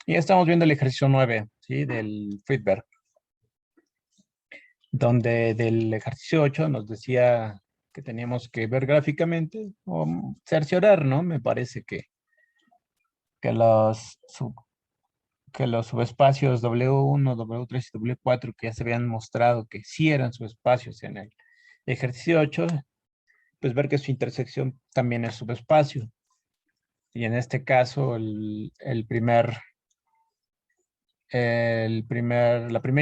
Y estamos viendo el ejercicio 9, ¿sí? Del Friedberg, donde del ejercicio 8 nos decía que teníamos que ver gráficamente o cerciorar, ¿no? Me parece que que los subespacios W1, W3 y W4 que ya se habían mostrado que sí eran subespacios en el ejercicio 8, pues ver que su intersección también es subespacio. Y en este caso, la primera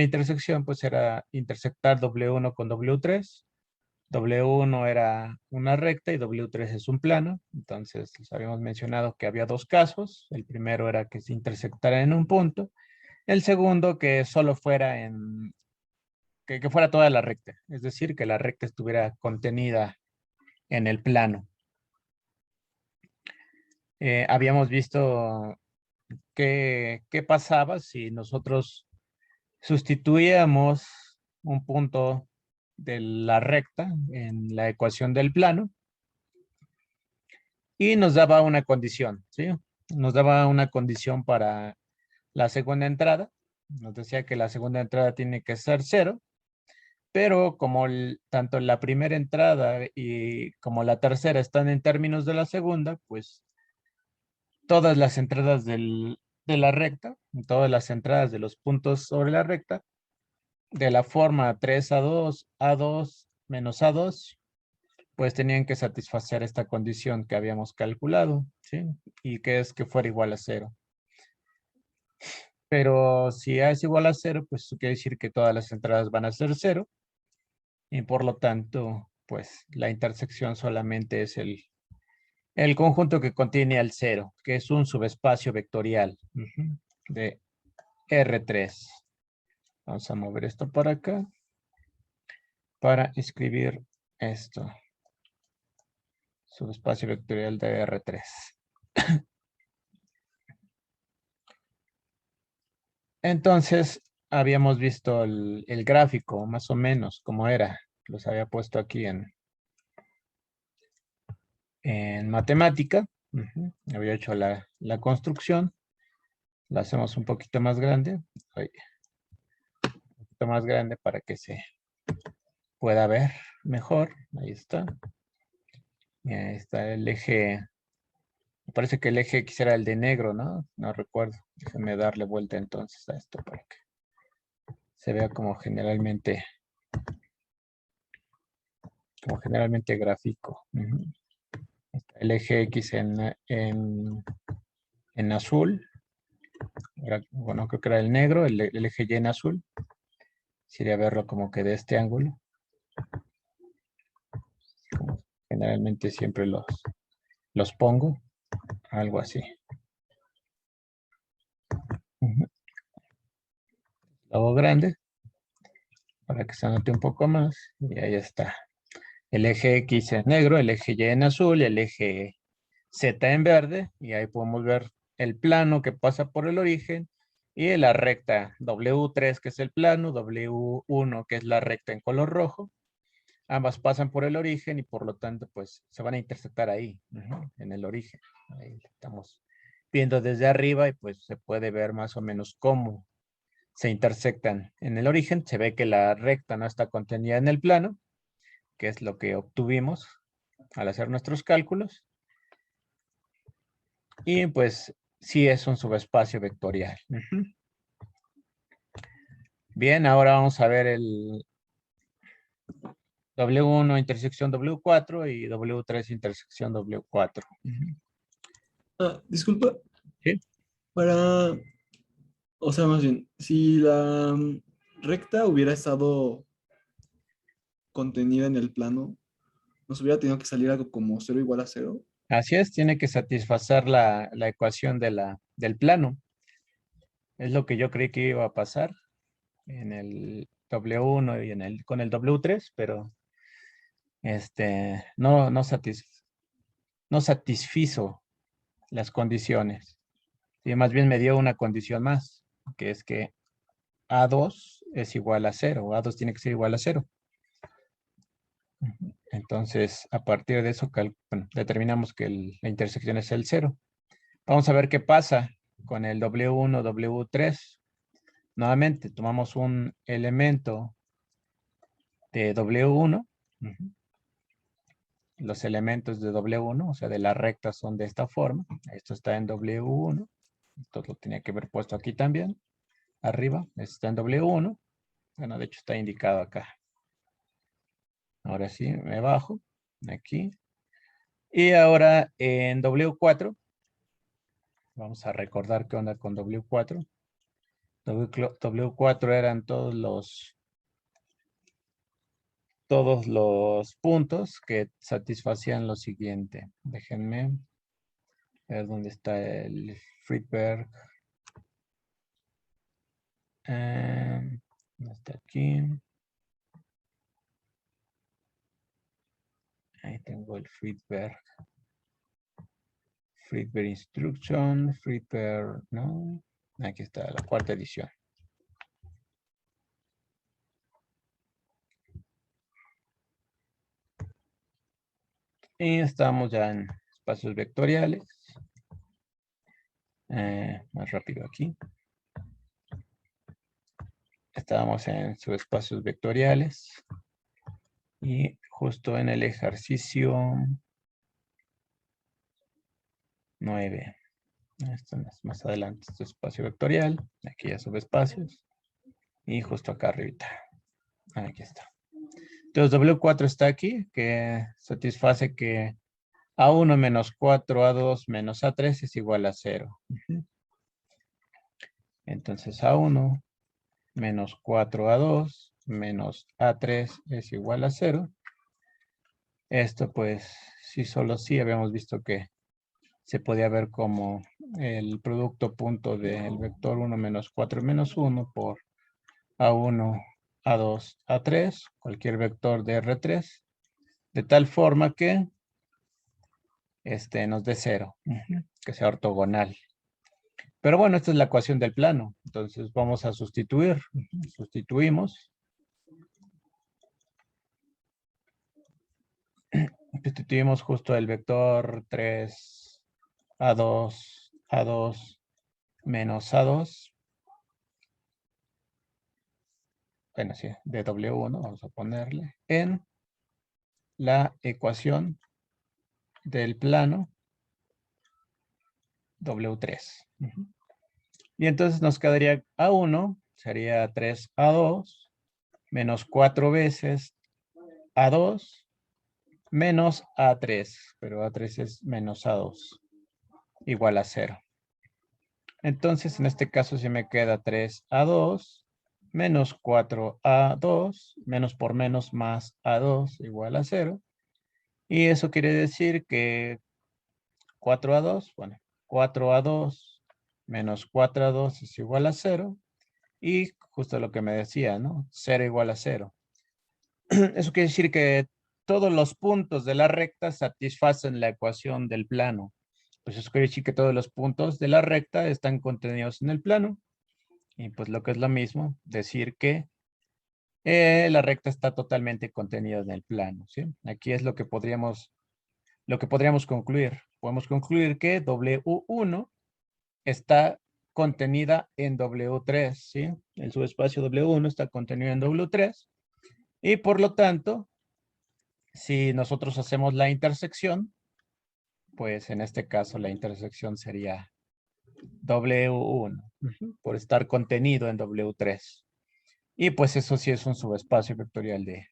intersección pues era intersectar W1 con W3. W1 era una recta y W3 es un plano. Entonces, les habíamos mencionado que había dos casos. El primero era que se intersectara en un punto. El segundo, que solo fuera que fuera toda la recta. Es decir, que la recta estuviera contenida en el plano. Habíamos visto qué pasaba si nosotros sustituíamos un punto de la recta en la ecuación del plano y nos daba una condición, ¿sí? Nos daba una condición para la segunda entrada. Nos decía que la segunda entrada tiene que ser cero, pero como tanto la primera entrada y como la tercera están en términos de la segunda, pues todas las entradas de la recta, todas las entradas de los puntos sobre la recta, de la forma 3A2, A2 menos A2, pues tenían que satisfacer esta condición que habíamos calculado, ¿sí? Y que es que fuera igual a cero. Pero si A es igual a cero, pues eso quiere decir que todas las entradas van a ser cero, y por lo tanto, pues la intersección solamente es el conjunto que contiene al cero, que es un subespacio vectorial de R3. Vamos a mover esto para acá para escribir esto. Subespacio vectorial de R3. Entonces, habíamos visto el gráfico, más o menos, como era. Los había puesto aquí en matemática. Había hecho la construcción. La hacemos un poquito más grande. Ay, un poquito más grande para que se pueda ver mejor. Ahí está. Y ahí está el eje. Me parece que el eje X era el de negro, ¿no? No recuerdo. Déjenme darle vuelta entonces a esto para que se vea como generalmente gráfico. El eje X en azul. Bueno, creo que era el negro, el eje Y en azul. Sería verlo como que de este ángulo. Como generalmente siempre los pongo. Algo así. Lo hago grande para que se note un poco más. Y ahí está. El eje X en negro, el eje Y en azul, el eje Z en verde. Y ahí podemos ver el plano que pasa por el origen y la recta W3 que es el plano, W1 que es la recta en color rojo. Ambas pasan por el origen y por lo tanto pues se van a intersectar ahí, en el origen. Ahí estamos viendo desde arriba y pues se puede ver más o menos cómo se intersectan en el origen. Se ve que la recta no está contenida en el plano, que es lo que obtuvimos al hacer nuestros cálculos. Y pues sí es un subespacio vectorial. Bien, ahora vamos a ver el W1 intersección W4 y W3 intersección W4. Disculpa, ¿Sí? para, o sea, más bien, si la recta hubiera estado contenida en el plano, nos hubiera tenido que salir algo como cero igual a cero. Así es, tiene que satisfacer la ecuación del plano. Es lo que yo creí que iba a pasar en el W1 y con el W3, pero no satisfizo las condiciones. Y más bien me dio una condición más, que es que A2 es igual a cero, A2 tiene que ser igual a cero. Entonces, a partir de eso, bueno, determinamos que la intersección es el cero. Vamos a ver qué pasa con el W1, W3. Nuevamente tomamos un elemento de W1. Los elementos de W1, o sea, de la recta son de esta forma. Esto está en W1. Esto lo tenía que haber puesto aquí también. Arriba, está en W1. Bueno, de hecho está indicado acá. Ahora sí, me bajo. Aquí. Y ahora en W4. Vamos a recordar qué onda con W4. W4 eran todos los puntos que satisfacían lo siguiente. Déjenme ver dónde está el Friedberg. Está aquí. Ahí tengo el Friedberg. Friedberg Instruction. Friedberg, no. Aquí está la cuarta edición. Y estamos ya en espacios vectoriales. Más rápido aquí. Estábamos en subespacios vectoriales. Y justo en el ejercicio 9. Esto es más adelante. Este espacio vectorial. Aquí ya subespacios. Y justo acá arribita. Aquí está. Entonces W4 está aquí, que satisface que A1 menos 4A2 menos A3 es igual a 0. Entonces A1 menos 4A2 menos A3 es igual a 0. Esto pues, sí, solo sí habíamos visto que se podía ver como el producto punto del vector 1 menos 4 menos 1 por A1, A2, A3, cualquier vector de R3, de tal forma que nos dé 0, que sea ortogonal. Pero bueno, esta es la ecuación del plano. Entonces vamos a sustituir. Sustituimos. Sustituimos justo el vector 3, A2, A2, menos A2. Bueno, sí, de W1, vamos a ponerle, en la ecuación del plano W3. Y entonces nos quedaría A1, sería 3A2, menos 4 veces A2, menos A3, pero A3 es menos A2, igual a 0. Entonces, en este caso se me queda 3A2, menos 4A2, menos por menos más A2, igual a 0. Y eso quiere decir que 4A2, bueno, 4A2 menos 4A2 es igual a 0. Y justo lo que me decía, ¿no? 0 igual a 0. Eso quiere decir que todos los puntos de la recta satisfacen la ecuación del plano. Pues eso quiere decir que todos los puntos de la recta están contenidos en el plano. Y pues lo que es lo mismo, decir que la recta está totalmente contenida en el plano, ¿sí? Aquí es lo que podríamos concluir. Podemos concluir que W1 está contenida en W3, ¿sí? El subespacio W1 está contenido en W3. Y por lo tanto, si nosotros hacemos la intersección, pues en este caso la intersección sería W1, por estar contenido en W3. Y pues eso sí es un subespacio vectorial de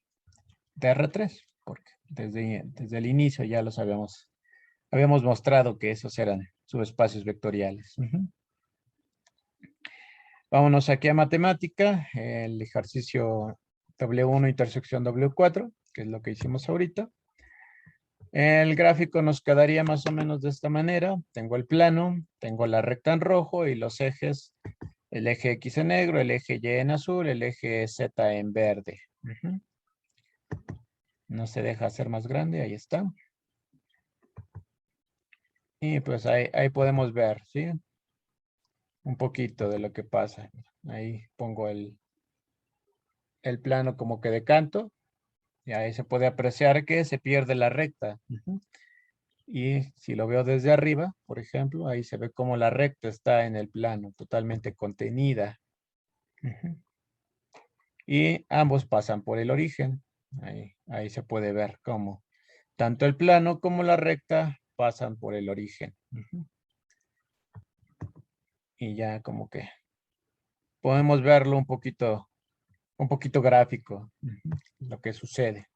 R3, porque desde el inicio ya los habíamos mostrado que esos eran subespacios vectoriales. Vámonos aquí a matemática, el ejercicio W1 intersección W4, que es lo que hicimos ahorita. El gráfico nos quedaría más o menos de esta manera. Tengo el plano, tengo la recta en rojo y los ejes, el eje X en negro, el eje Y en azul, el eje Z en verde. No se deja hacer más grande, ahí está. Y pues ahí podemos ver, ¿sí? Un poquito de lo que pasa. Ahí pongo el plano como que de canto. Y ahí se puede apreciar que se pierde la recta. Y si lo veo desde arriba, por ejemplo, ahí se ve como la recta está en el plano, totalmente contenida. Ujú. Y ambos pasan por el origen. Ahí se puede ver cómo tanto el plano como la recta pasan por el origen. Ujú. Y ya como que podemos verlo un poquito gráfico, ujú, lo que sucede.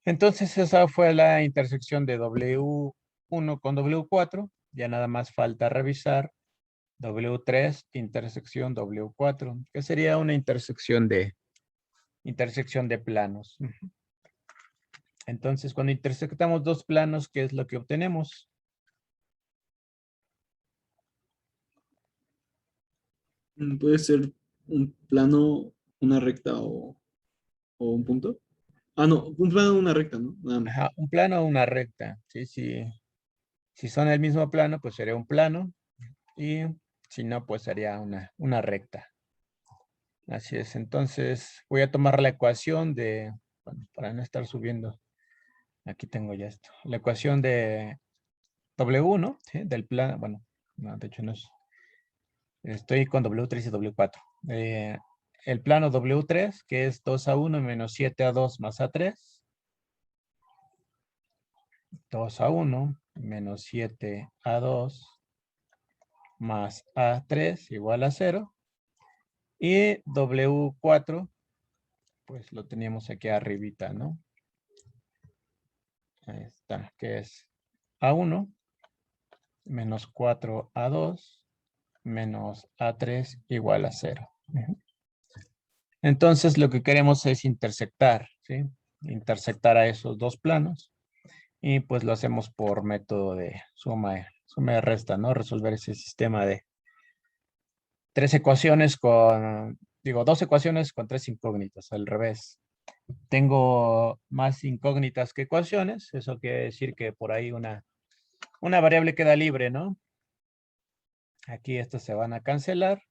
Entonces esa fue la intersección de W1 con W4. Ya nada más falta revisar W3 intersección W4, que sería una intersección de planos. Ujú. Entonces, cuando intersectamos dos planos, ¿qué es lo que obtenemos? Puede ser un plano, una recta o un punto. Ah, no, un plano, una recta, ¿no? Nada más. Ajá, un plano o una recta. Sí, sí. Si son el mismo plano, pues sería un plano. Y si no, pues sería una recta. Así es. Entonces, voy a tomar la ecuación de, bueno, para no estar subiendo. Aquí tengo ya esto. La ecuación de W1, ¿sí? Del plano, bueno, no, de hecho no es. Estoy con W3 y W4. El plano W3, que es 2A1 menos 7A2 más A3. 2A1 menos 7A2 más A3 igual a 0. Y W4, pues lo teníamos aquí arribita, ¿no? Ahí está, que es A1 menos 4A2 menos A3 igual a 0. Entonces lo que queremos es intersectar, ¿sí? Intersectar a esos dos planos. Y pues lo hacemos por método de suma y resta, ¿no? Resolver ese sistema de dos ecuaciones con tres incógnitas, al revés. Tengo más incógnitas que ecuaciones, eso quiere decir que por ahí una variable queda libre, ¿no? Aquí estas se van a cancelar,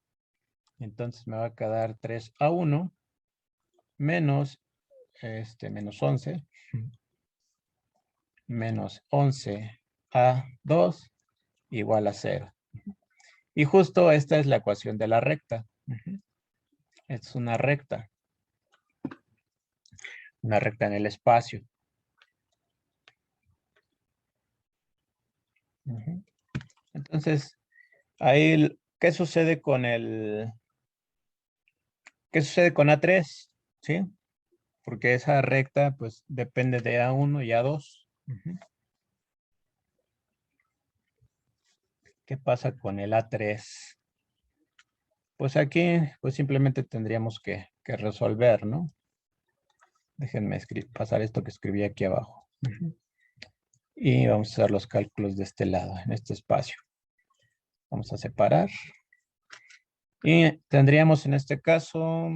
entonces me va a quedar 3A1 menos, menos 11, menos 11A2 igual a 0. Y justo esta es la ecuación de la recta. Ujú. Es una recta en el espacio. Ujú. Entonces, ahí, ¿qué sucede con A3? ¿Sí? Porque esa recta, pues, depende de A1 y A2. Ujú. ¿Qué pasa con el A3? Pues aquí, pues simplemente tendríamos que resolver, ¿no? Déjenme pasar esto que escribí aquí abajo. Ujú. Y vamos a hacer los cálculos de este lado, en este espacio. Vamos a separar. Y tendríamos en este caso,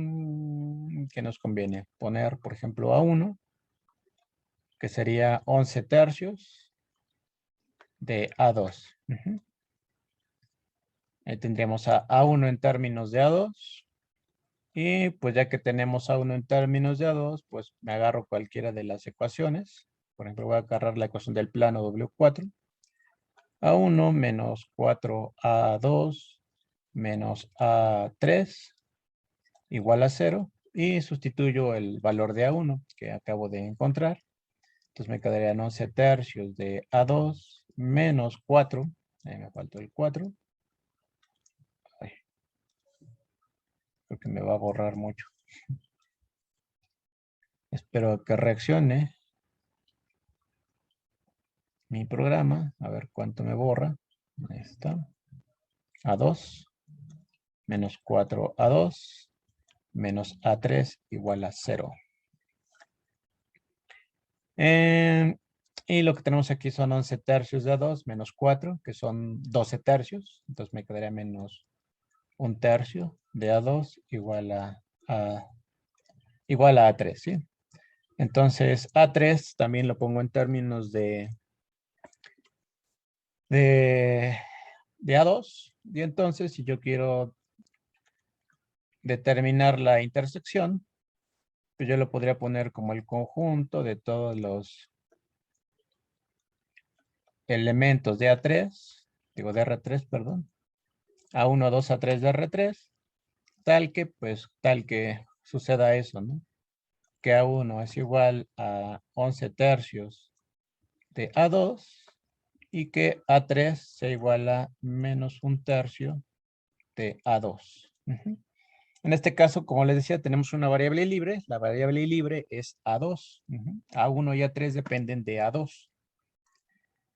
¿qué nos conviene? Poner, por ejemplo, A1, que sería 11 tercios de A2. Ujú. Ahí tendríamos a A1 en términos de A2. Y pues ya que tenemos A1 en términos de A2, pues me agarro cualquiera de las ecuaciones. Por ejemplo, voy a agarrar la ecuación del plano W4. A1 menos 4A2 menos A3 igual a 0. Y sustituyo el valor de A1 que acabo de encontrar. Entonces me quedarían 11 tercios de A2 menos 4. Ahí me faltó el 4. Ay, creo que me va a borrar mucho. Espero que reaccione mi programa. A ver cuánto me borra. Ahí está. A2 menos 4A2 menos A3 igual a 0. Y lo que tenemos aquí son 11 tercios de A2 menos 4, que son 12 tercios. Entonces me quedaría menos un tercio de A2 igual a A3, ¿sí? Entonces A3 también lo pongo en términos de, de A2. Y entonces si yo quiero determinar la intersección, pues yo lo podría poner como el conjunto de todos elementos de A3, digo de R3, perdón, A1, 2, A3 de R3, tal que suceda eso, ¿no? Que A1 es igual a 11 tercios de A2 y que A3 sea igual a menos 1/3 de A2. En este caso, como les decía, tenemos una variable libre. La variable libre es A2. A1 y A3 dependen de A2.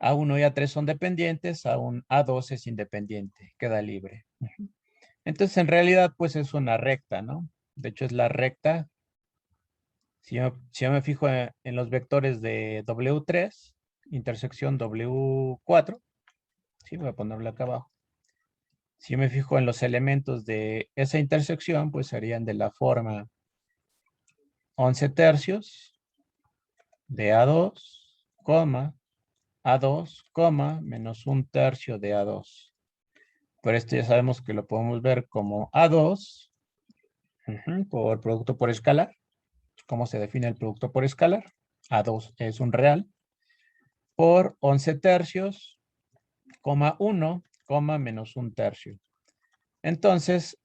A1 y A3 son dependientes, A2 es independiente, queda libre. Entonces, en realidad, pues es una recta, ¿no? De hecho, es la recta. Si yo me fijo en los vectores de W3, intersección W4, sí, voy a ponerlo acá abajo. Si yo me fijo en los elementos de esa intersección, pues serían de la forma 11 tercios de A2, A2, menos 1/3 de A2. Por esto ya sabemos que lo podemos ver como A2 por producto por escalar. ¿Cómo se define el producto por escalar? A2 es un real por 11 tercios, 1, menos 1/3. Entonces,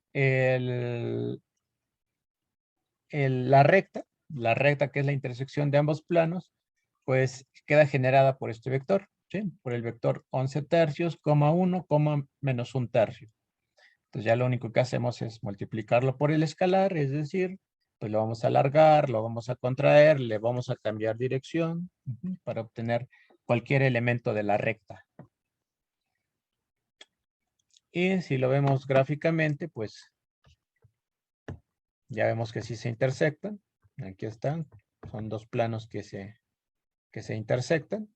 la recta que es la intersección de ambos planos, pues queda generada por este vector, ¿sí? Por el vector 11 tercios, 1, menos 1/3. Entonces ya lo único que hacemos es multiplicarlo por el escalar, es decir, pues lo vamos a alargar, lo vamos a contraer, le vamos a cambiar dirección para obtener cualquier elemento de la recta. Y si lo vemos gráficamente, pues ya vemos que sí se intersectan. Aquí están. Son dos planos que se intersectan.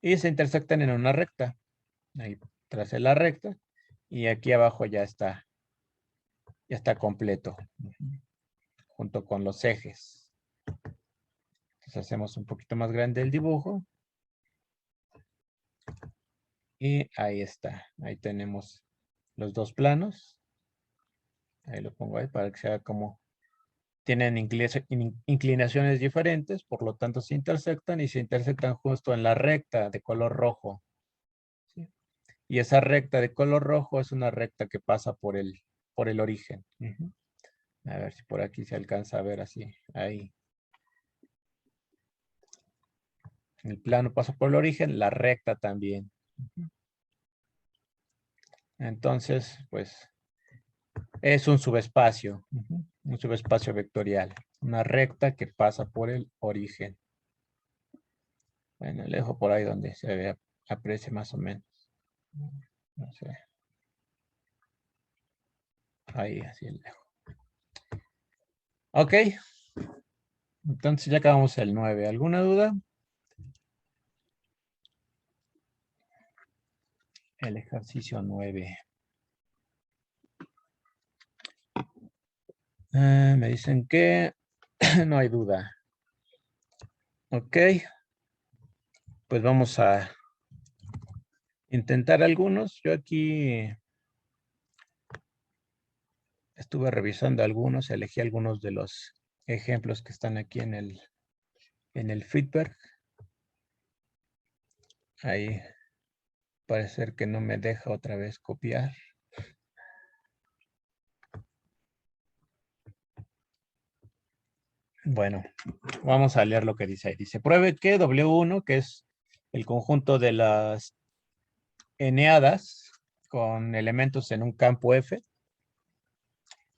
Y se intersectan en una recta. Ahí tracé la recta. Y aquí abajo ya está completo. Junto con los ejes. Entonces hacemos un poquito más grande el dibujo. Y ahí está. Ahí tenemos los dos planos. Ahí lo pongo ahí para que sea como tienen inclinaciones diferentes, por lo tanto se intersectan y se intersectan justo en la recta de color rojo. ¿Sí? Y esa recta de color rojo es una recta que pasa por el origen. A ver si por aquí se alcanza a ver así. Ahí. El plano pasa por el origen, la recta también. Entonces, pues, es un subespacio. Un subespacio vectorial. Una recta que pasa por el origen. Bueno, le dejo por ahí donde se vea, aprecie más o menos. No sé. Ahí, así el dejo. Ok. Entonces ya acabamos el 9. ¿Alguna duda? El ejercicio 9. Me dicen que no hay duda. Ok. Pues vamos a intentar algunos. Yo aquí estuve revisando algunos, elegí algunos de los ejemplos que están aquí en el feedback. Ahí parece ser que no me deja otra vez copiar. Bueno, vamos a leer lo que dice ahí. Dice, pruebe que W1, que es el conjunto de las eneadas con elementos en un campo F,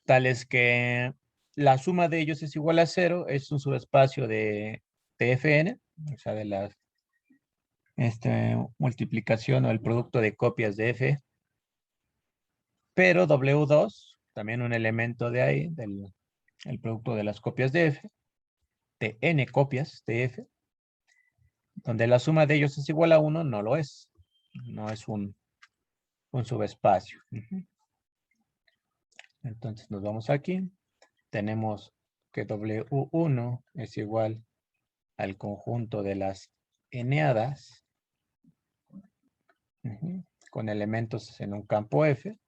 tales que la suma de ellos es igual a 0, es un subespacio de Fn, o sea, de la multiplicación o el producto de copias de F, pero W2, también un elemento de ahí, el producto de las copias de F, de n copias de F, donde la suma de ellos es igual a 1, no lo es. No es un subespacio. Entonces nos vamos aquí. Tenemos que W1 es igual al conjunto de las eneadas con elementos en un campo F.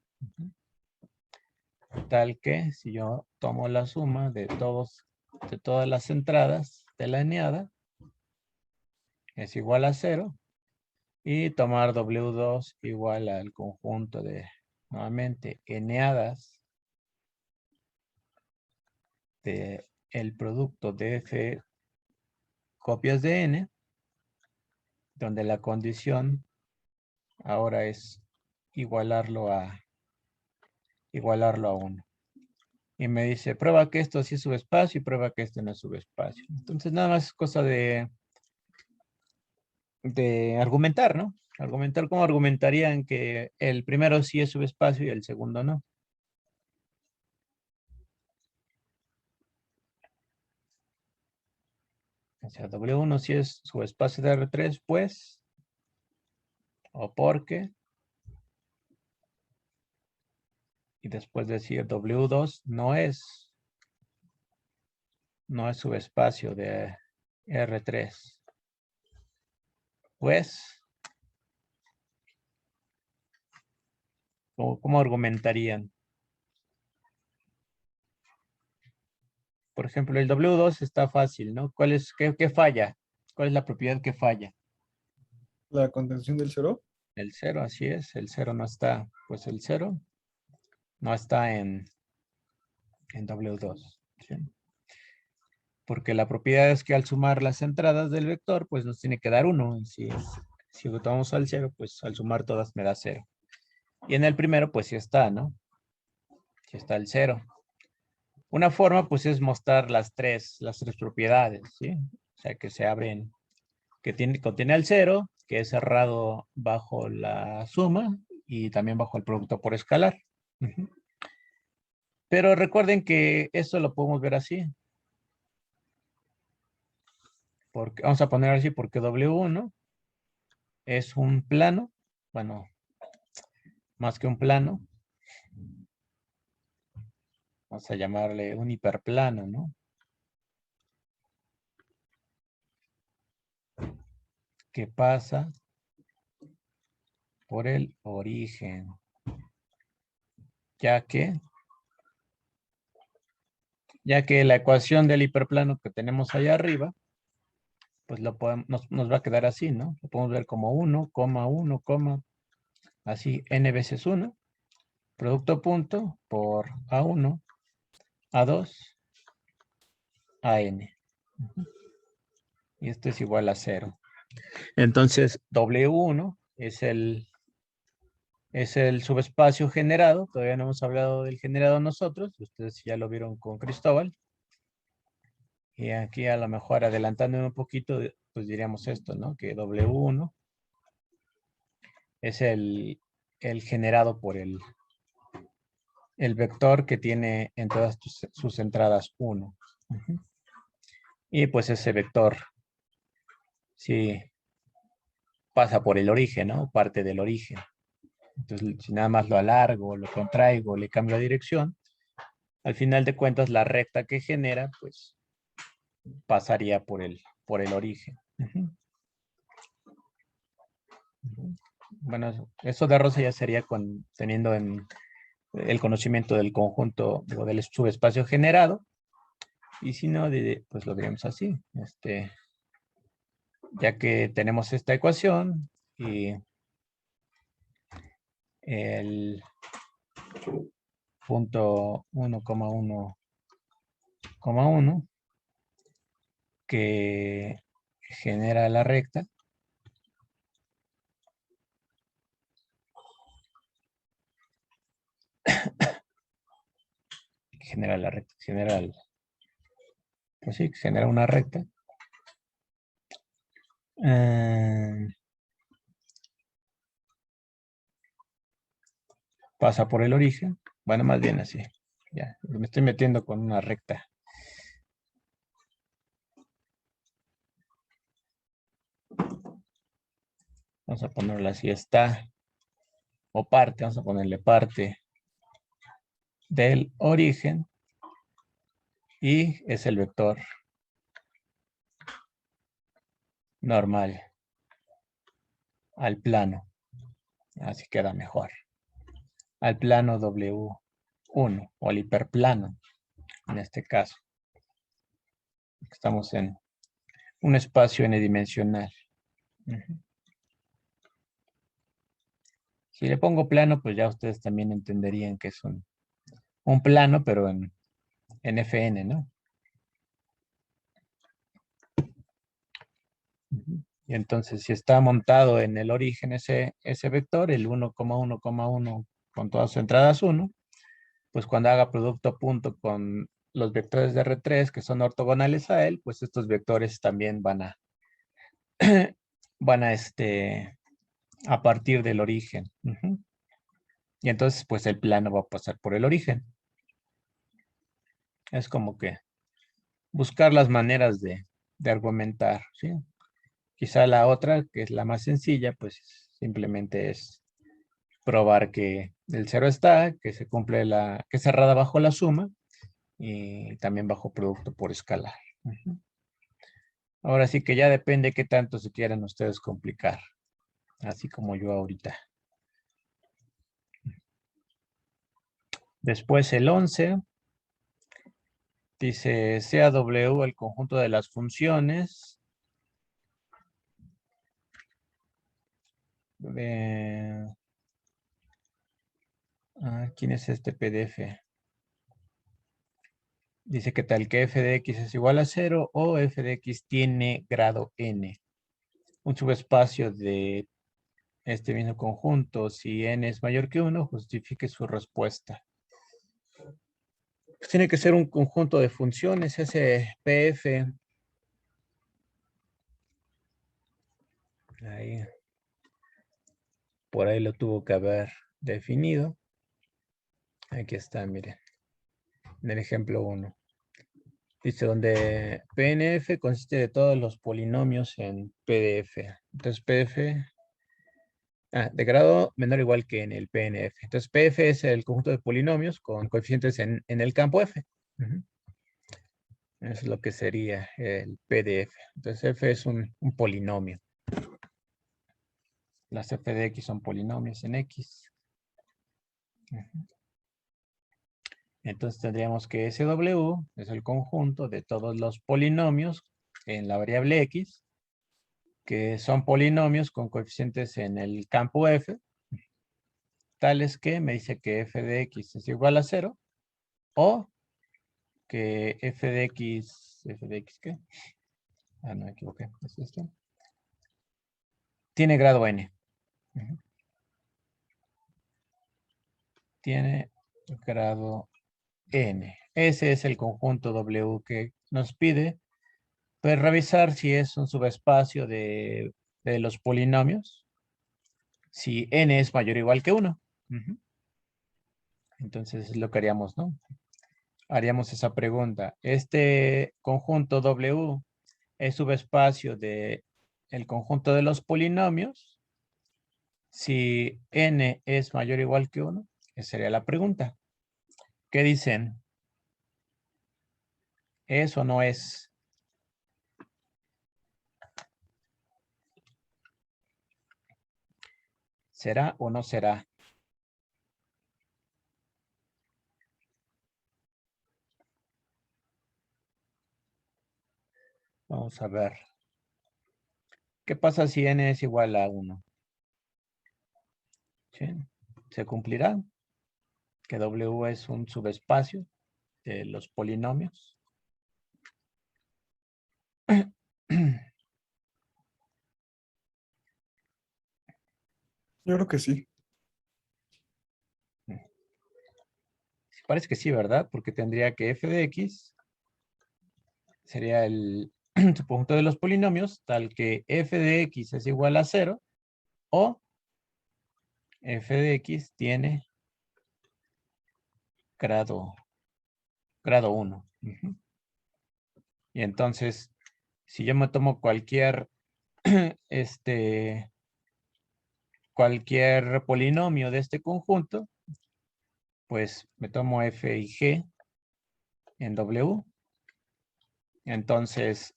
Tal que si yo tomo la suma de todas las entradas de la eneada, es igual a 0. Y tomar W2 igual al conjunto de, nuevamente, n-hadas de el producto de F copias de n, donde la condición ahora es igualarlo a 1. Y me dice, prueba que esto sí es subespacio y prueba que esto no es subespacio. Entonces nada más es cosa de argumentar, ¿no? Argumentar cómo argumentarían que el primero sí es subespacio y el segundo no. O sea, W1 sí es subespacio de R3, pues, o porque, y después decir W2 no es subespacio de R3, pues, ¿cómo argumentarían? Por ejemplo, el W2 está fácil, ¿no? ¿Qué falla? ¿Cuál es la propiedad que falla? La contención del 0. El 0, así es. El 0 no está, pues el 0 no está en W2. ¿Sí? Porque la propiedad es que al sumar las entradas del vector, pues nos tiene que dar 1. Si tomamos al 0, pues al sumar todas me da 0. Y en el primero, pues sí está, ¿no? Sí está el 0. Una forma, pues, es mostrar las tres propiedades, ¿sí? O sea, que se abren, contiene el 0, que es cerrado bajo la suma y también bajo el producto por escalar. Pero recuerden que esto lo podemos ver así. Vamos a poner así porque W1 es un plano, bueno, más que un plano, vamos a llamarle un hiperplano, ¿no? Que pasa por el origen, ya que la ecuación del hiperplano que tenemos allá arriba, pues nos va a quedar así, ¿no? Lo podemos ver como 1, 1, así n veces 1, producto punto por A1, A2, AN. Y esto es igual a 0. Entonces, W1 es el subespacio generado. Todavía no hemos hablado del generado nosotros. Ustedes ya lo vieron con Cristóbal. Y aquí a lo mejor adelantándome un poquito, pues diríamos esto, ¿no? Que W1 es el generado por el vector que tiene en todas sus entradas 1. Y pues ese vector sí pasa por el origen, ¿no? Parte del origen. Entonces, si nada más lo alargo, lo contraigo, le cambio la dirección, al final de cuentas la recta que genera, pues pasaría por el origen. Bueno, eso de Rosa ya sería teniendo en el conocimiento del conjunto o del subespacio generado. Y si no, pues lo diremos así. Ya que tenemos esta ecuación y el punto 1,1,1 que genera la recta, pues sí, genera una recta. Pasa por el origen. Bueno, más bien así. Ya, me estoy metiendo con una recta. Vamos a ponerla así, está. O parte, vamos a ponerle parte del origen. Y es el vector normal al plano. Así queda mejor. Al plano W1 o al hiperplano, en este caso. Estamos en un espacio n-dimensional. Ujú. Si le pongo plano, pues ya ustedes también entenderían que es un plano, pero en FN, ¿no? Ujú. Y entonces, si está montado en el origen ese vector, el 1,1,1 con todas sus entradas 1, pues cuando haga producto punto con los vectores de R3 que son ortogonales a él, pues estos vectores también van a, van a partir del origen. Ujú. Y entonces, pues el plano va a pasar por el origen. Es como que buscar las maneras de argumentar, ¿sí? Quizá la otra, que es la más sencilla, pues simplemente es probar que el cero está, que se cumple que es cerrada bajo la suma y también bajo producto por escalar. Ujú. Ahora sí que ya depende qué tanto se quieran ustedes complicar, así como yo ahorita. Después el 11 dice sea W el conjunto de las funciones ¿quién es este PDF? Dice que tal que f de x es igual a 0 o f de x tiene grado n. Un subespacio de este mismo conjunto, si n es mayor que 1, justifique su respuesta. Pues tiene que ser un conjunto de funciones, ese PF. Ahí, por ahí lo tuvo que haber definido. Aquí está, miren, en el ejemplo 1. Dice donde PNF consiste de todos los polinomios en PDF. Entonces PDF de grado menor o igual que en el PNF. Entonces PF es el conjunto de polinomios con coeficientes en el campo F. Ujú. Eso es lo que sería el PDF. Entonces F es un polinomio. Las F de X son polinomios en X. Ujú. Entonces tendríamos que SW es el conjunto de todos los polinomios en la variable X, que son polinomios con coeficientes en el campo F, tales que me dice que F de X es igual a 0, o que ¿F de X qué? Ah, no me equivoqué, es esto. Tiene grado n. Ujú. Tiene grado n. Ese es el conjunto W que nos pide. Pues revisar si es un subespacio de los polinomios. Si n es mayor o igual que 1. Ujú. Entonces es lo que haríamos, ¿no? Haríamos esa pregunta. Este conjunto W es subespacio de el conjunto de los polinomios. Si n es mayor o igual que 1, esa sería la pregunta. ¿Qué dicen? ¿Es o no es? ¿Será o no será? Vamos a ver. ¿Qué pasa si n es igual a 1? ¿Sí? ¿Se cumplirá? Que W es un subespacio de los polinomios. Yo creo que sí. Parece que sí, ¿verdad? Porque tendría que f de x sería el subconjunto de los polinomios, tal que f de x es igual a 0 o f de x tiene grado 1. Ujú. Y entonces, si yo me tomo cualquier cualquier polinomio de este conjunto, pues me tomo f y g en W. Entonces,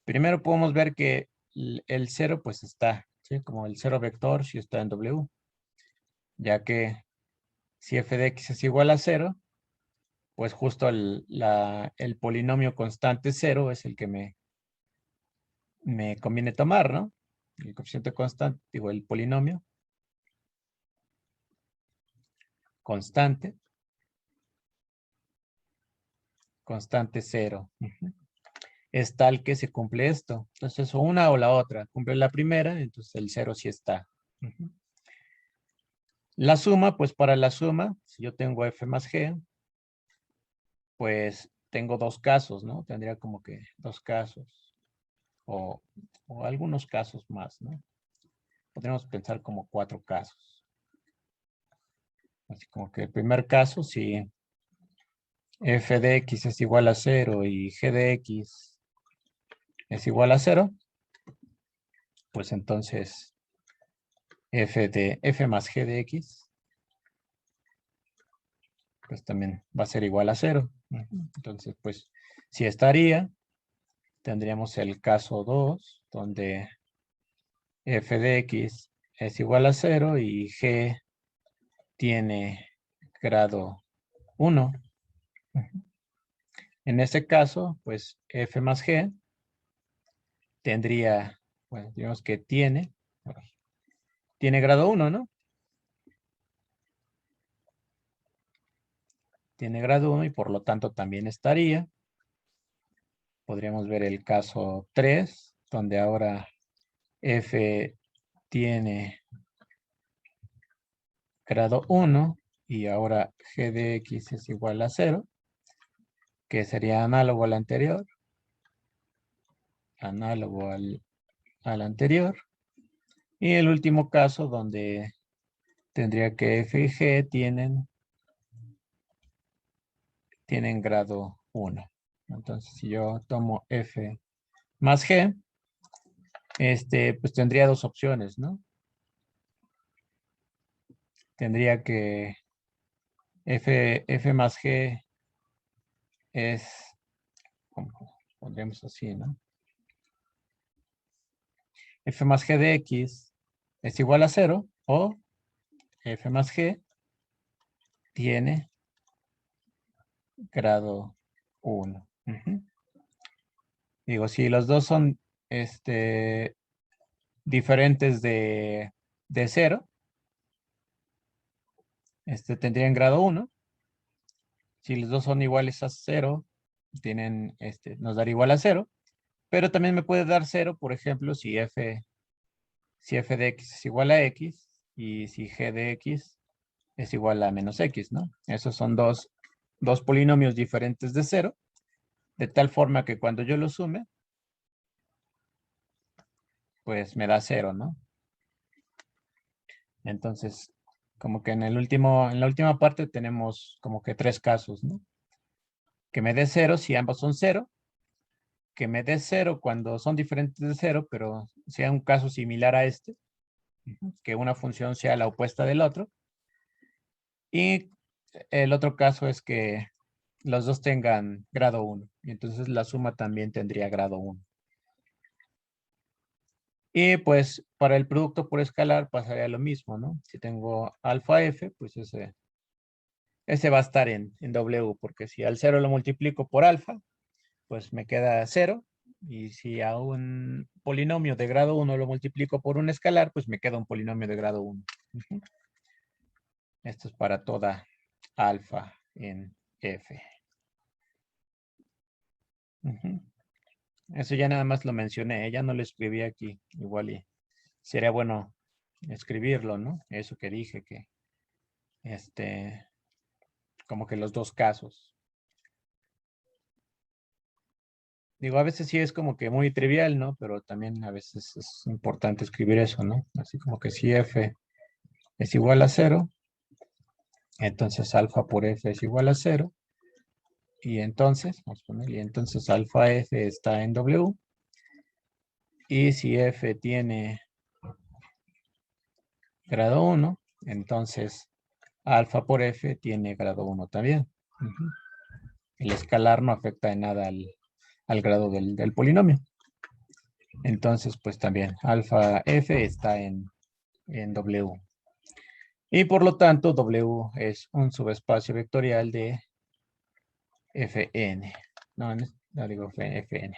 primero podemos ver que el 0 pues está, ¿sí? Como el 0 vector si está en W, ya que si f de x es igual a 0, pues justo el polinomio constante 0 es el que me conviene tomar, ¿no? el coeficiente constante, digo, el polinomio constante, constante 0. Es tal que se cumple esto. Entonces, o una o la otra. Cumple la primera, entonces el 0 sí está. La suma, pues para la suma, si yo tengo f más g, pues tengo dos casos, ¿no? Tendría como que dos casos. O algunos casos más, ¿no? Podríamos pensar como 4 casos. Así como que el primer caso, si f de x es igual a 0 y g de x es igual a 0, pues entonces f más g de x, pues también va a ser igual a 0. Entonces, pues, si estaría, tendríamos el caso 2, donde f de x es igual a 0 y g tiene grado 1. En este caso, pues f más g tendría, bueno, digamos que tiene grado 1, ¿no? Tiene grado 1 y por lo tanto también estaría. Podríamos ver el caso 3, donde ahora f tiene grado 1 y ahora g de x es igual a 0, que sería análogo al anterior. Análogo al anterior. Y el último caso donde tendría que f y g tienen grado 1. Entonces, si yo tomo f más g, pues tendría dos opciones, ¿no? Tendría que f más g es, como pondríamos así, ¿no? F más g de x es igual a 0 o f más g tiene grado 1. Digo, si los dos son diferentes de 0, tendrían grado 1. Si los dos son iguales a 0, nos daría igual a 0. Pero también me puede dar 0, por ejemplo, si f de x es igual a x y si g de x es igual a menos x, ¿no? Esos son dos polinomios diferentes de 0, de tal forma que cuando yo los sume, pues me da 0, ¿no? Entonces, como que en la última parte tenemos como que tres casos, ¿no? Que me dé 0 si ambos son 0, que me dé 0 cuando son diferentes de 0, pero sea un caso similar a este, que una función sea la opuesta del otro. Y el otro caso es que los dos tengan grado 1, y entonces la suma también tendría grado 1. Y pues para el producto por escalar pasaría lo mismo, ¿no? Si tengo alfa f, pues ese va a estar en W, porque si al 0 lo multiplico por alfa, pues me queda 0. Y si a un polinomio de grado 1 lo multiplico por un escalar, pues me queda un polinomio de grado 1. Esto es para toda alfa en F. Eso ya nada más lo mencioné, ya no lo escribí aquí. Igual y sería bueno escribirlo, ¿no? Eso que dije, que como que los dos casos. Digo, a veces sí es como que muy trivial, ¿no? Pero también a veces es importante escribir eso, ¿no? Así como que si f es igual a 0, entonces alfa por f es igual a 0. Y entonces, vamos a poner, y entonces alfa f está en W. Y si f tiene grado 1, entonces alfa por f tiene grado 1 también. El escalar no afecta en nada al grado del polinomio. Entonces, pues también alfa f está en W. Y por lo tanto, W es un subespacio vectorial de Fn. No digo Fn.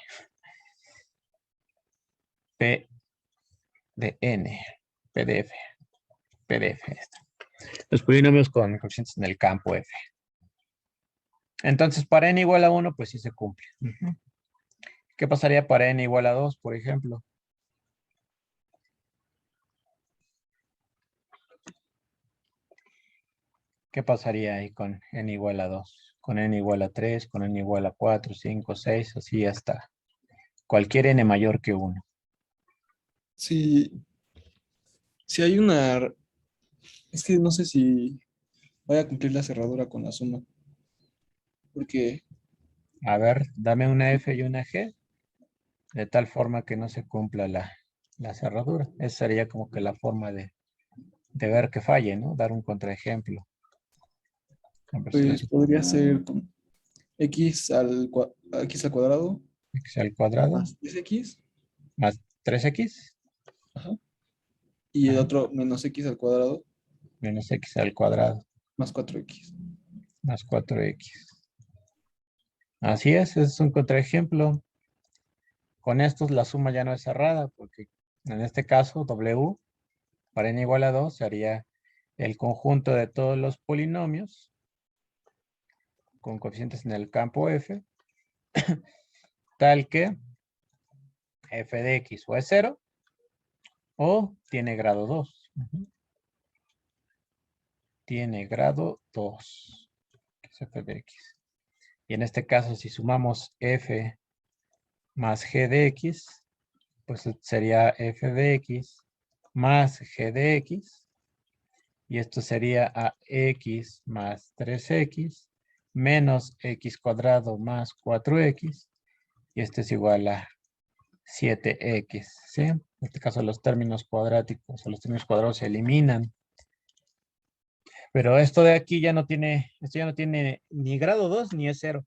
de n. PDF. Esto. Los polinomios con coeficientes en el campo f. Entonces, para n igual a 1, pues sí se cumple. ¿Qué pasaría para n igual a 2, por ejemplo? ¿Qué pasaría ahí con n igual a 2? Con n igual a 3, con n igual a 4, 5, 6, así hasta cualquier n mayor que 1. Si hay una... Es que no sé si vaya a cumplir la cerradura con la suma. Porque A ver, dame una f y una g, de tal forma que no se cumpla la cerradura. Esa sería como que la forma de ver que falle, ¿no? Dar un contraejemplo. A ver si lo pues hace podría ser con x al cuadrado x al cuadrado más 10x, más 3x, ajá, y el ajá, otro menos x al cuadrado menos x al cuadrado más 4x. más 4x. Así es, ese es un contraejemplo. Con estos la suma ya no es cerrada, porque en este caso w para n igual a 2 sería el conjunto de todos los polinomios con coeficientes en el campo f, tal que f de x o es 0 o tiene grado 2. Tiene grado 2, que es f de x. Y en este caso, si sumamos f más g de x, pues sería f de x más g de x. Y esto sería a x más 3x menos x cuadrado más 4x. Y esto es igual a 7x, ¿sí? En este caso los términos cuadráticos o los términos cuadrados se eliminan. Pero esto de aquí ya no tiene, esto ya no tiene ni grado 2 ni es 0.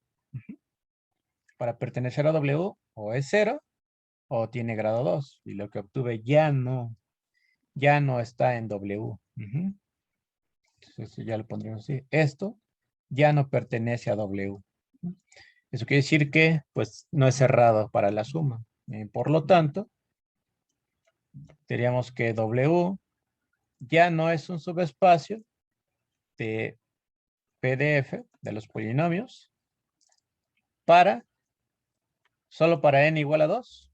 Para pertenecer a W o es 0 o tiene grado 2. Y lo que obtuve ya no está en W. Entonces ya lo pondríamos así. Esto ya no pertenece a W. Eso quiere decir que pues no es cerrado para la suma. Por lo tanto, diríamos que W ya no es un subespacio de PDF de los polinomios solo para n igual a 2.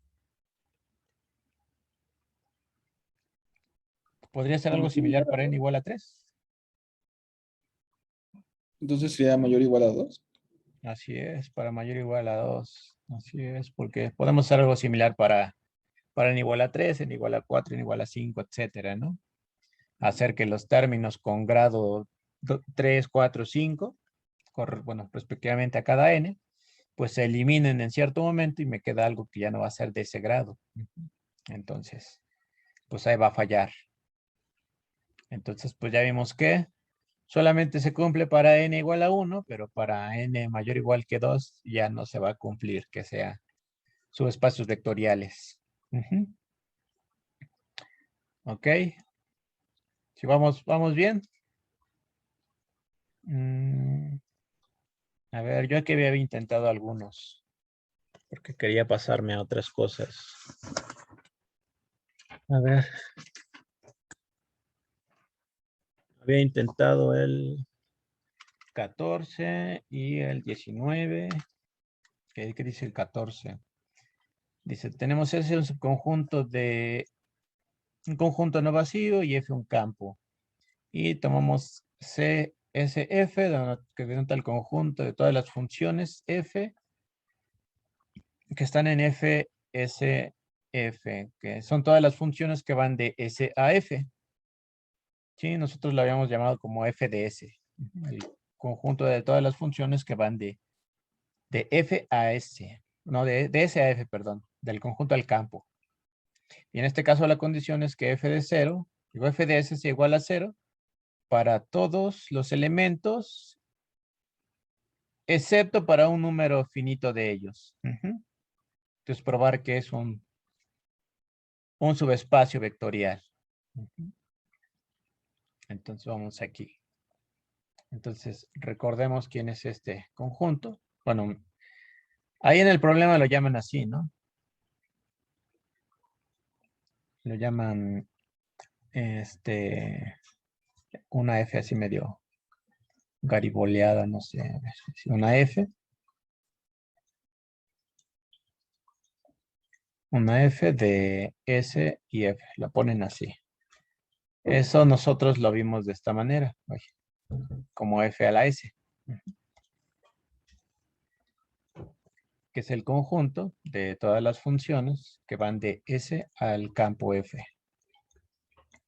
Podría ser algo similar para n igual a 3. Entonces sería mayor o igual a 2. Así es, para mayor o igual a 2. Así es, porque podemos hacer algo similar para n igual a 3, n igual a 4, n igual a 5, etcétera, ¿no? Hacer que los términos con grado 3, 4, 5, bueno, respectivamente a cada n, pues se eliminen en cierto momento y me queda algo que ya no va a ser de ese grado. Entonces, pues ahí va a fallar. Entonces, pues ya vimos que solamente se cumple para n igual a 1, pero para n mayor o igual que 2 ya no se va a cumplir que sea subespacios vectoriales. Ok. Si vamos bien. A ver, yo aquí había intentado algunos, porque quería pasarme a otras cosas. A ver. Había intentado el 14 y el 19. ¿Qué dice el 14? Dice, tenemos S un subconjunto de un conjunto no vacío y F un campo. Y tomamos CSF, que denota el conjunto de todas las funciones F que están en FSF, que son todas las funciones que van de S a F. Sí, nosotros lo habíamos llamado como F de S. El conjunto de todas las funciones que van de F a S. No, de S a F, perdón. Del conjunto al campo. Y en este caso la condición es que F de 0, digo F de S es igual a 0 para todos los elementos, excepto para un número finito de ellos. Entonces probar que es un subespacio vectorial. Entonces vamos aquí. Entonces recordemos quién es este conjunto. Bueno, ahí en el problema lo llaman así, ¿no? lo llaman una F así medio gariboleada, no sé, una F de S y F, la ponen así. Eso nosotros lo vimos de esta manera, como F a la S, que es el conjunto de todas las funciones que van de S al campo F.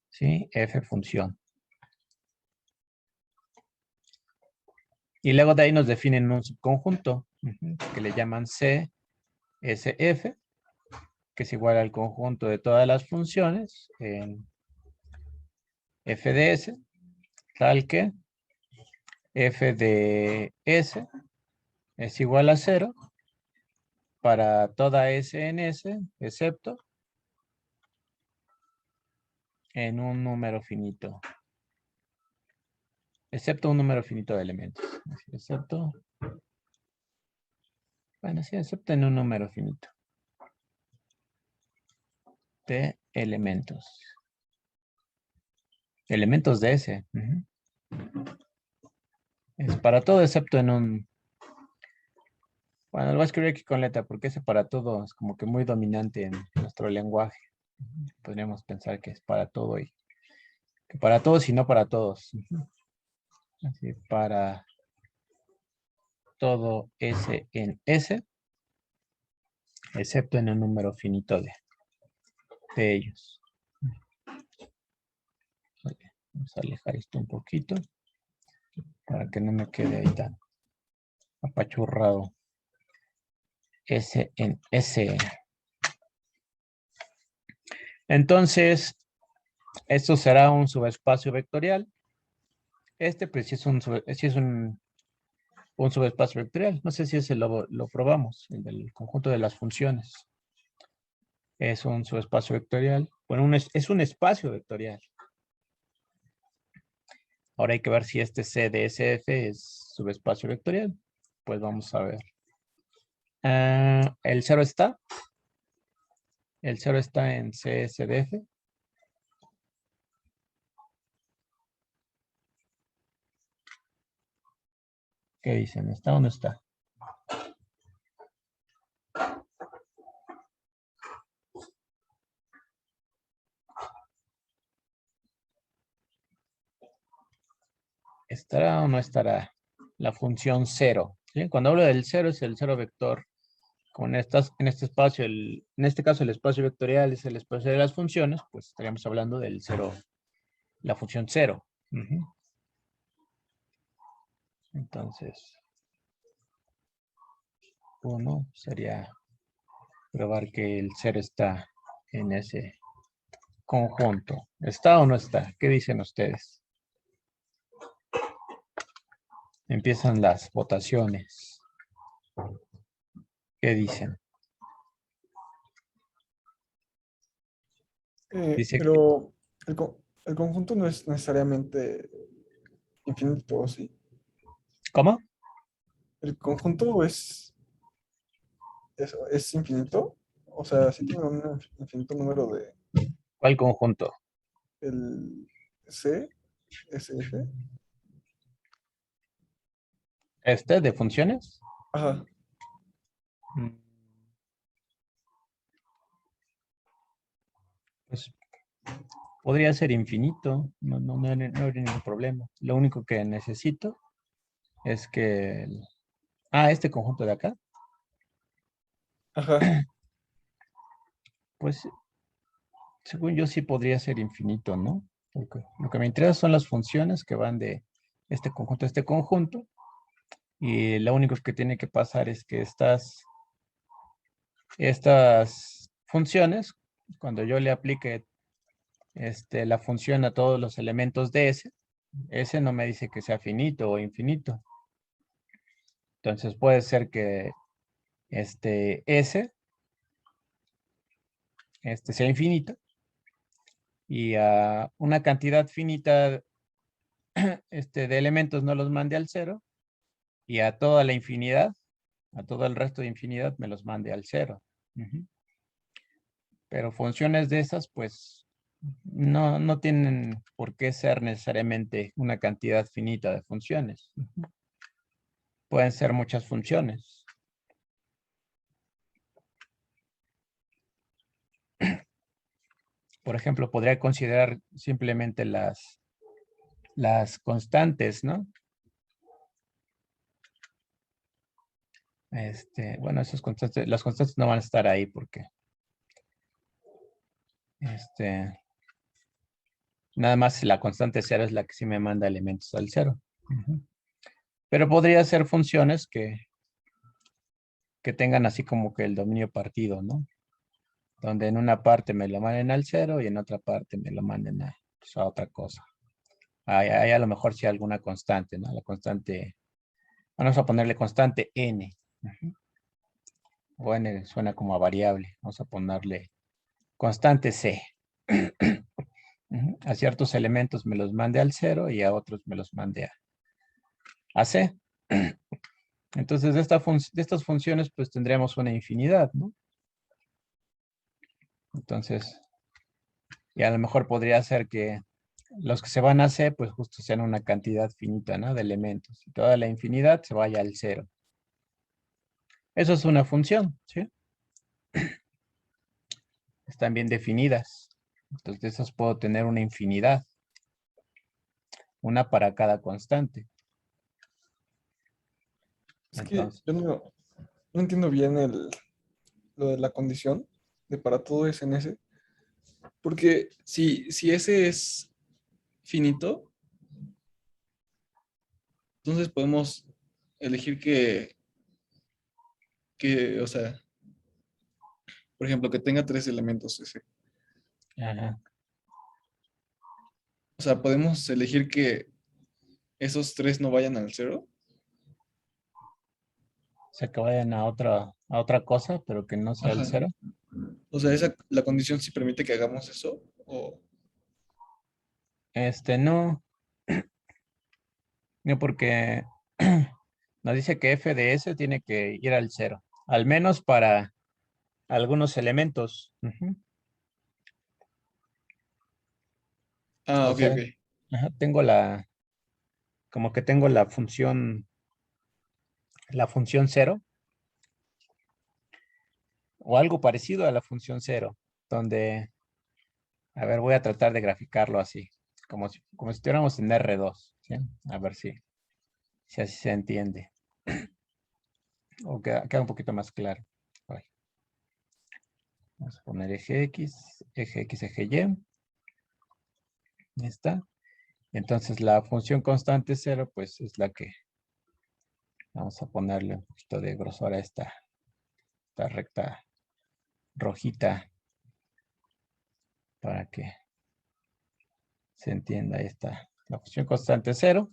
¿Sí? F función. Y luego de ahí nos definen un subconjunto que le llaman CSF, que es igual al conjunto de todas las funciones en F de S, tal que F de S es igual a 0 para toda S en S, excepto en un número finito. Excepto un número finito de elementos. Excepto, bueno, sí, excepto en un número finito de elementos. Elementos de S. Es para todo excepto en un... Bueno, lo voy a escribir aquí con letra porque ese para todo es como que muy dominante en nuestro lenguaje. Podríamos pensar que es para todo y que para todos y no para todos. Así, para todo S en S, excepto en un número finito de ellos. Vamos a alejar esto un poquito para que no me quede ahí tan apachurrado. S en S. Entonces, esto será un subespacio vectorial. Pues sí es un subespacio vectorial. No sé si ese lo probamos, el del conjunto de las funciones. Es un subespacio vectorial. Bueno, es un espacio vectorial. Ahora hay que ver si este C de SF es subespacio vectorial. Pues vamos a ver. El 0 está. El 0 está en CSDF. ¿Qué dicen? ¿Está o no está? ¿Estará o no estará la función 0? ¿Sí? Cuando hablo del 0 es el 0 vector. En este espacio, en este caso el espacio vectorial es el espacio de las funciones, pues estaríamos hablando del 0, la función 0. Entonces, 1 sería probar que el 0 está en ese conjunto. ¿Está o no está? ¿Qué dicen ustedes? Empiezan las votaciones. ¿Qué dicen? Dice, Pero el conjunto no es necesariamente infinito, ¿sí? ¿cómo? El conjunto es infinito. O sea, sí tiene un infinito número de ¿Cuál conjunto? el C, SF. ¿Este de funciones? Ajá. Mm, Pues podría ser infinito, no habría ningún problema. Lo único que necesito es que... este conjunto de acá, Ajá. pues según yo sí podría ser infinito, ¿no? Porque lo que me interesa son las funciones que van de este conjunto a este conjunto. Y lo único que tiene que pasar es que estas funciones, cuando yo le aplique la función a todos los elementos de S no me dice que sea finito o infinito. Entonces puede ser que S sea infinito y a una cantidad finita de elementos no los mande al 0 y a toda la infinidad, a todo el resto de infinidad me los mande al 0. Pero funciones de esas, pues, no tienen por qué ser necesariamente una cantidad finita de funciones. Pueden ser muchas funciones. Por ejemplo, podría considerar simplemente las constantes, ¿no? Bueno, esas constantes, las constantes no van a estar ahí porque nada más la constante cero es la que sí me manda elementos al cero. Pero podría ser funciones que tengan así como que el dominio partido, ¿no? Donde en una parte me lo manden al cero y en otra parte me lo manden pues, a otra cosa. Ahí a lo mejor sí alguna constante, ¿no? La constante, vamos a ponerle constante n. O n suena como a variable. Vamos a ponerle constante c. A ciertos elementos me los mande al cero y a otros me los mande a c. Entonces, de estas funciones, pues tendríamos una infinidad, ¿no? Entonces, y a lo mejor podría ser que los que se van a C, pues justo sean una cantidad finita, ¿no? De elementos. Y toda la infinidad se vaya al cero. Eso es una función, ¿sí? Están bien definidas. Entonces, de esas puedo tener una infinidad. Una para cada constante. Es que Entonces, yo no entiendo bien lo de la condición de para todo es en ese. Porque si ese es finito, entonces podemos elegir o sea, por ejemplo, que tenga tres elementos ese. ajá. O sea, podemos elegir que esos tres no vayan al cero. O sea, que vayan a otra cosa, pero que no sea el Ajá. cero. O sea, la condición sí permite que hagamos eso. O, No, no porque nos dice que f de s tiene que ir al cero. Al menos para algunos elementos. O ok, sea, ok. ajá, como que tengo la función cero, o algo parecido a la función cero, donde, a ver, voy a tratar de graficarlo así, como si estuviéramos en R2, ¿sí? A ver si así se entiende, o queda un poquito más claro. Ay, vamos a poner eje X, eje Y, ahí está. Entonces la función constante cero, pues es la que vamos a ponerle un poquito de grosor a esta recta rojita para que se entienda. Ahí está. La función constante cero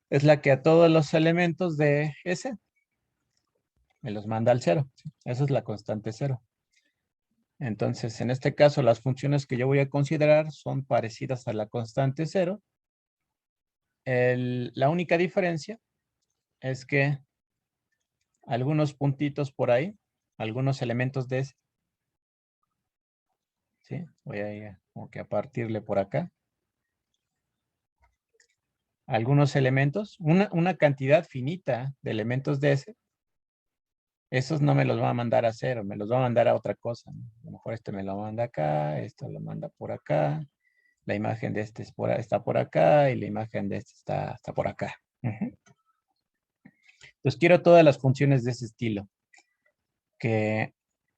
es la que a todos los elementos de S me los manda al cero. Esa es la constante cero. Entonces, en este caso, las funciones que yo voy a considerar son parecidas a la constante cero. La única diferencia es que algunos puntitos por ahí, algunos elementos de S, ¿sí? Voy a ir como que a partirle por acá. Algunos elementos, una cantidad finita de elementos de S, esos no me los va a mandar a cero, me los va a mandar a otra cosa, ¿no? A lo mejor este me lo manda acá, esto lo manda por acá, la imagen de este está por acá y la imagen de este está por acá. Entonces quiero todas las funciones de ese estilo, que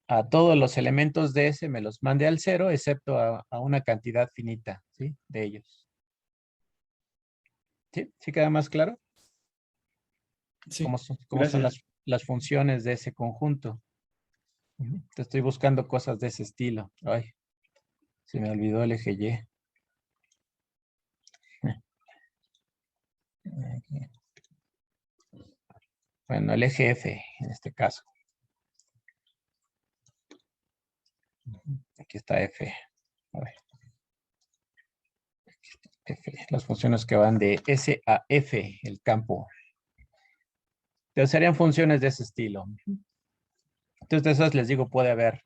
a todos los elementos de ese me los mande al cero, excepto a una cantidad finita, ¿sí? De ellos. ¿Sí? ¿Sí queda más claro? Sí, Cómo son gracias. las funciones de ese conjunto? Te estoy buscando cosas de ese estilo. Ay, se me olvidó el eje Y. Bueno, el eje F en este caso. Aquí está F. A ver, F. Las funciones que van de S a F, el campo. Entonces serían funciones de ese estilo. Entonces de esas les digo, puede haber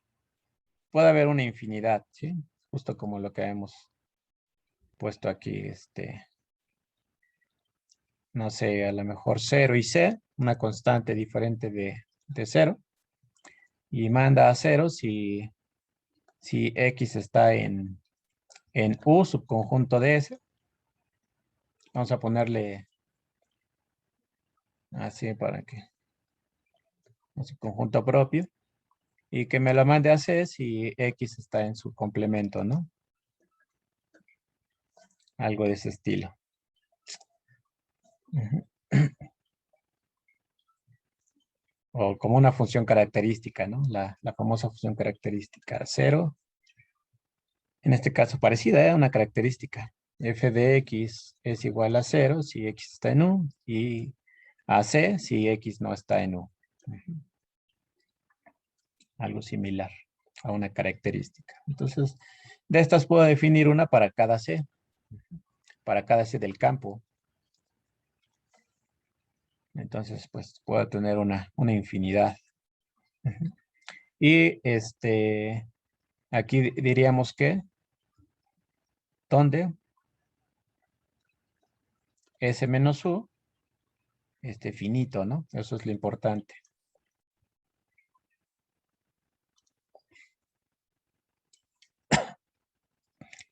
puede haber una infinidad, ¿sí? Justo como lo que hemos puesto aquí, no sé, a lo mejor 0 y C, una constante diferente de 0, y manda a 0 si X está en U, subconjunto de S. Vamos a ponerle así para que un subconjunto propio, y que me lo mande a C si X está en su complemento, ¿no? Algo de ese estilo. O como una función característica, ¿no? La famosa función característica 0. En este caso parecida, ¿eh? Una característica. F de X es igual a 0 si X está en U, y a C si X no está en U. Algo similar a una característica. Entonces, de estas puedo definir una para cada C del campo. Entonces, pues puedo tener una infinidad. Y aquí diríamos que, donde S menos U, finito, ¿no? Eso es lo importante.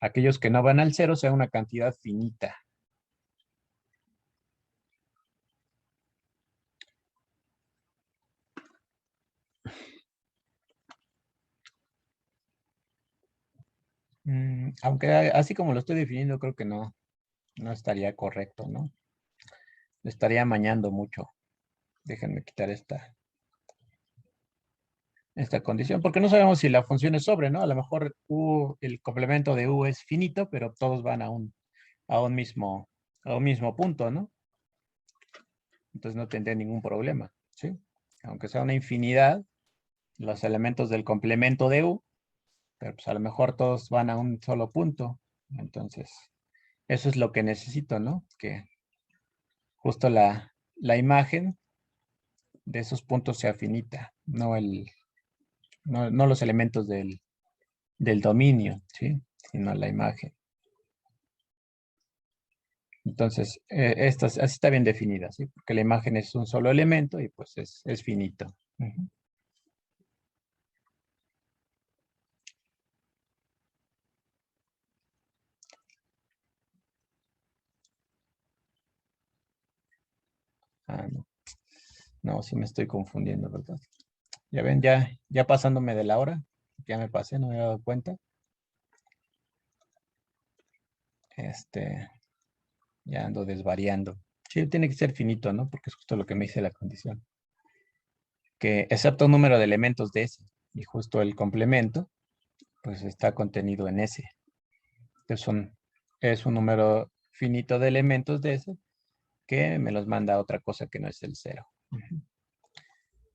Aquellos que no van al cero sea una cantidad finita. Aunque así como lo estoy definiendo, creo que no estaría correcto, ¿no? Le estaría amañando mucho. Déjenme quitar esta condición, porque no sabemos si la función es sobre, ¿no? A lo mejor U, el complemento de U es finito, pero todos van a un mismo punto, ¿no? Entonces no tendría ningún problema, ¿sí? Aunque sea una infinidad, los elementos del complemento de U, pero pues a lo mejor todos van a un solo punto. Entonces, eso es lo que necesito, ¿no? Que justo la imagen de esos puntos sea finita, no los elementos del dominio, ¿sí? Sino la imagen. Entonces, así está bien definida, ¿sí? Porque la imagen es un solo elemento y pues es finito. Ah, no. No, sí me estoy confundiendo, ¿verdad? Ya ven, ya pasándome de la hora. Ya me pasé, no me había dado cuenta. Ya ando desvariando. Sí, tiene que ser finito, ¿no? Porque es justo lo que me dice la condición. Que excepto un número de elementos de S. Y justo el complemento, pues está contenido en S. Entonces es un número finito de elementos de S que me los manda a otra cosa que no es el 0.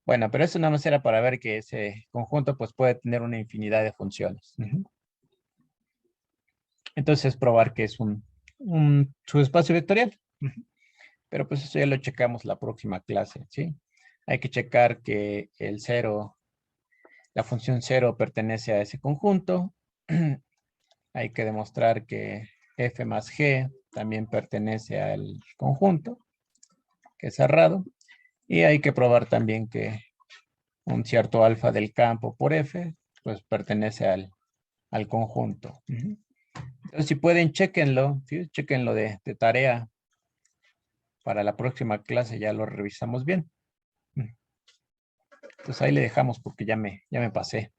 Bueno, pero eso nada más era para ver que ese conjunto pues puede tener una infinidad de funciones. Entonces probar que es un subespacio vectorial. Pero pues eso ya lo checamos la próxima clase, ¿sí? Hay que checar que el 0, la función 0 pertenece a ese conjunto. Hay que demostrar que f más g también pertenece al conjunto, que es cerrado. Y hay que probar también que un cierto alfa del campo por f, pues pertenece al conjunto. Entonces, si pueden, chéquenlo, ¿sí? Chéquenlo de tarea. Para la próxima clase ya lo revisamos bien. Entonces ahí le dejamos porque ya me pasé.